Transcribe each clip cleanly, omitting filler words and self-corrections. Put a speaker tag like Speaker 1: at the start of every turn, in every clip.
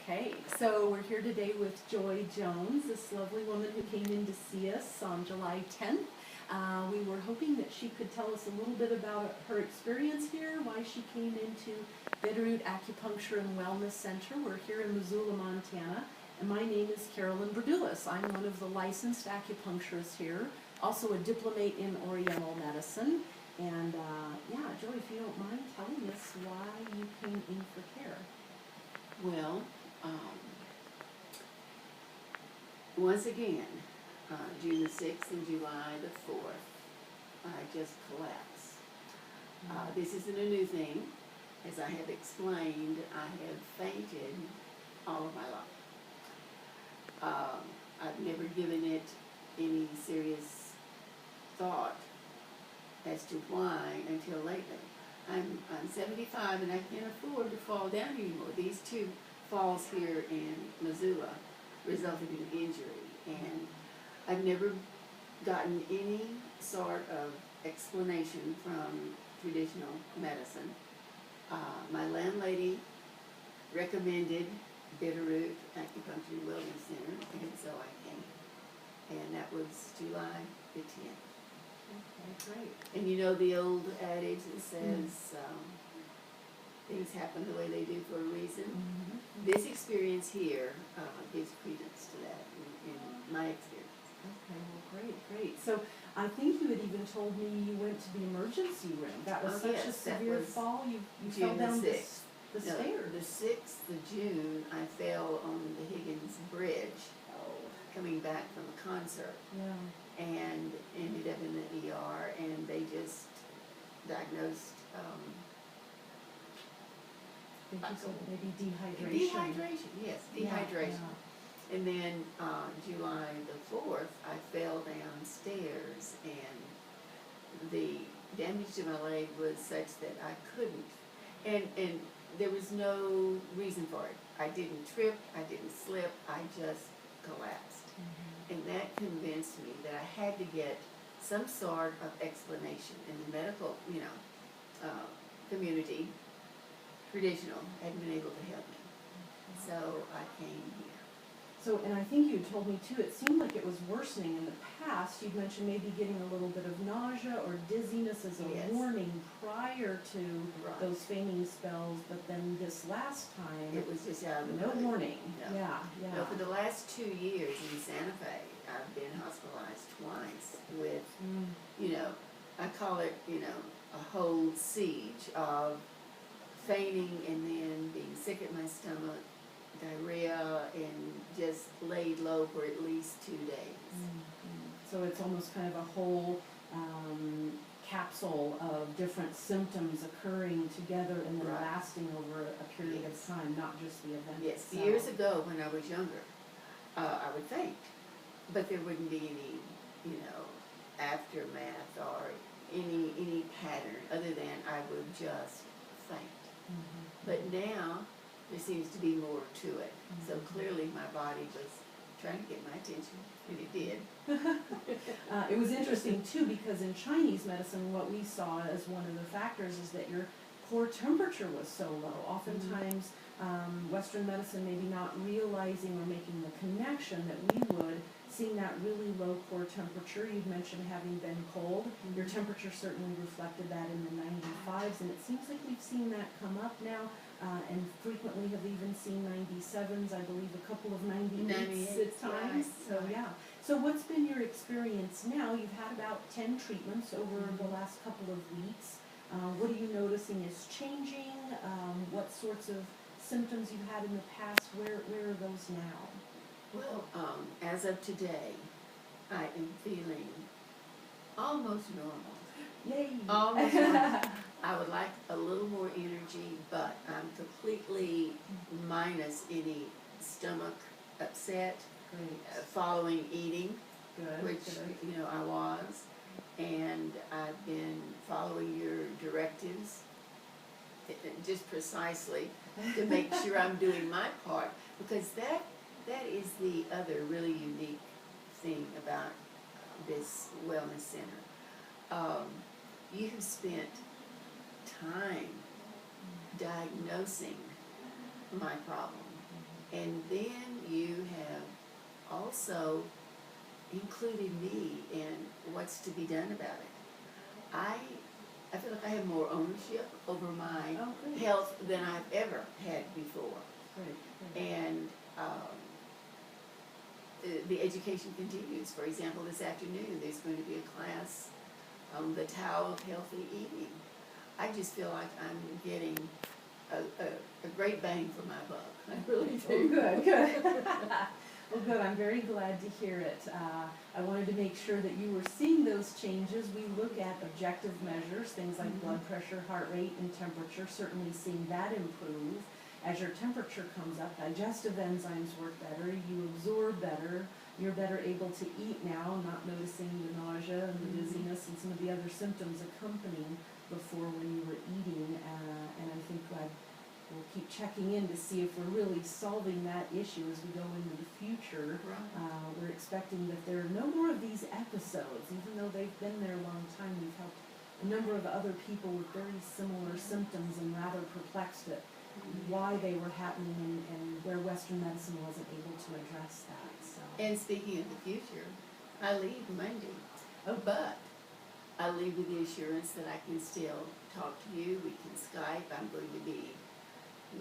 Speaker 1: Okay, so we're here today with Joy Jones, this lovely woman who came in to see us on July 10th. We were hoping that she could tell us a little bit about her experience here, why she came into Bitterroot Acupuncture and Wellness Center. We're here in Missoula, Montana, and my name is Carolyn Berdulis. I'm one of the licensed acupuncturists here, also a diplomate in Oriental medicine. And yeah, Joy, if you don't mind telling us why you came in for care.
Speaker 2: Well, once again, June the 6th and July the 4th, I just collapsed. This isn't a new thing. As I have explained, I have fainted all of my life. I've never given it any serious thought as to why until lately. I'm 75 and I can't afford to fall down anymore. These two falls here in Missoula resulted in injury, and I've never gotten any sort of explanation from traditional medicine. My landlady recommended Bitterroot Acupuncture and Wellness Center, and so I came. And that was July the 10th.
Speaker 1: Okay, great.
Speaker 2: And you know the old adage that says things happen the way they do for a reason?
Speaker 1: Mm-hmm.
Speaker 2: This experience here gives credence to that in my experience.
Speaker 1: Okay, well, great. So I think you had even told me you went to the emergency room. That was such a severe fall. You fell down the stairs.
Speaker 2: The 6th of June, I fell on the Higgins Bridge coming back from a concert.
Speaker 1: Yeah.
Speaker 2: And ended up in the ER, and they just diagnosed
Speaker 1: maybe dehydration.
Speaker 2: Dehydration, yes, dehydration.
Speaker 1: Yeah.
Speaker 2: And then July the 4th, I fell downstairs, and the damage to my leg was such that I couldn't. And there was no reason for it. I didn't trip, I didn't slip, I just collapsed.
Speaker 1: Mm-hmm.
Speaker 2: And that convinced me that I had to get some sort of explanation. And the medical, community, traditional, hadn't been able to help me. So I came here.
Speaker 1: So, and I think you told me too, it seemed like it was worsening in the past. You'd mentioned maybe getting a little bit of nausea or dizziness as a warning prior to those fainting spells, but then this last time
Speaker 2: it was just out of the
Speaker 1: no
Speaker 2: blue.
Speaker 1: warning.
Speaker 2: No.
Speaker 1: Yeah.
Speaker 2: No, for the last 2 years in Santa Fe, I've been hospitalized twice with, I call it, a whole siege of fainting and then being sick at my stomach, diarrhea, and just laid low for at least 2 days.
Speaker 1: Mm-hmm. So it's almost kind of a whole capsule of different symptoms occurring together and then lasting over a period of time, not just the event itself.
Speaker 2: Years ago when I was younger, I would faint, but there wouldn't be any, aftermath or any pattern other than I would just faint.
Speaker 1: Mm-hmm.
Speaker 2: But now there seems to be more to it. So clearly my body was trying to get my attention, and it did.
Speaker 1: It was interesting too, because in Chinese medicine what we saw as one of the factors is that your core temperature was so low. Oftentimes Western medicine maybe not realizing or making the connection that we would, seeing that really low core temperature. You'd mentioned having been cold. Your temperature certainly reflected that in the 95s, and it seems like we've seen that come up now, and frequently have even seen 97s, I believe a couple of 98s at times. So yeah. So what's been your experience now? You've had about 10 treatments over the last couple of weeks. What are you noticing is changing? What sorts of symptoms you've had in the past? Where are those now?
Speaker 2: Well, as of today, I am feeling almost normal.
Speaker 1: Yay!
Speaker 2: Almost normal. I would like a little more energy, but I'm completely minus any stomach upset following eating, which I was, and I've been following your directives just precisely to make sure I'm doing my part, because that is the other really unique thing about this wellness center. You have spent time diagnosing my problem And then you have also included me in what's to be done about it. I feel like I have more ownership over my
Speaker 1: Oh, good.
Speaker 2: health than I've ever had before.
Speaker 1: Great.
Speaker 2: And the education continues. For example, this afternoon there's going to be a class on the Tao of healthy eating. I just feel like I'm getting a great bang for my buck. I really do.
Speaker 1: Oh, good. Well, good. I'm very glad to hear it. I wanted to make sure that you were seeing those changes. We look at objective measures, things like blood pressure, heart rate, and temperature, certainly seeing that improve. As your temperature comes up, digestive enzymes work better, you absorb better, you're better able to eat now, not noticing the nausea and the dizziness and some of the other symptoms accompanying before when you were eating. And I think we'll keep checking in to see if we're really solving that issue as we go into the future.
Speaker 2: Right.
Speaker 1: We're expecting that there are no more of these episodes, even though they've been there a long time. We've helped a number of other people with very similar symptoms and rather perplexed at why they were happening and where Western medicine wasn't able to address that. So.
Speaker 2: And speaking of the future, I leave Monday.
Speaker 1: Oh.
Speaker 2: But I leave with the assurance that I can still talk to you. We can Skype. I'm going to be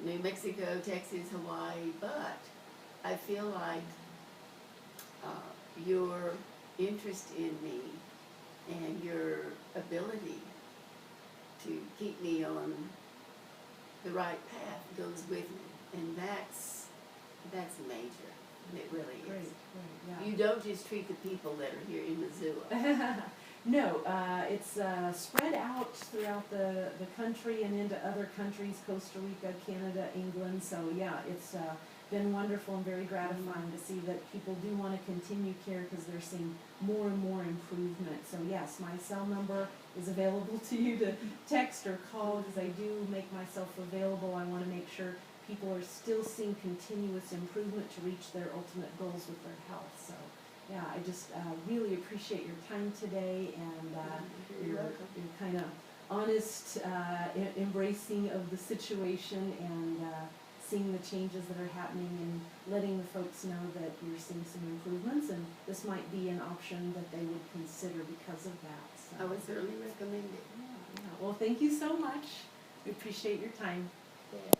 Speaker 2: New Mexico, Texas, Hawaii. But I feel like your interest in me and your ability to keep me on the right path goes with me, and that's major. It really is.
Speaker 1: Great, yeah.
Speaker 2: You don't just treat the people that are here in Missoula.
Speaker 1: No, it's spread out throughout the country and into other countries, Costa Rica, Canada, England. So yeah, it's been wonderful and very gratifying to see that people do want to continue care because they're seeing more and more improvement. So yes, my cell number is available to you to text or call because I do make myself available. I want to make sure people are still seeing continuous improvement to reach their ultimate goals with their health. So yeah, I just really appreciate your time today and your kind of honest embracing of the situation and seeing the changes that are happening and letting the folks know that you're seeing some improvements and this might be an option that they would consider because of that. So.
Speaker 2: I would certainly recommend it.
Speaker 1: Yeah. Well, thank you so much. We appreciate your time.
Speaker 2: Yeah.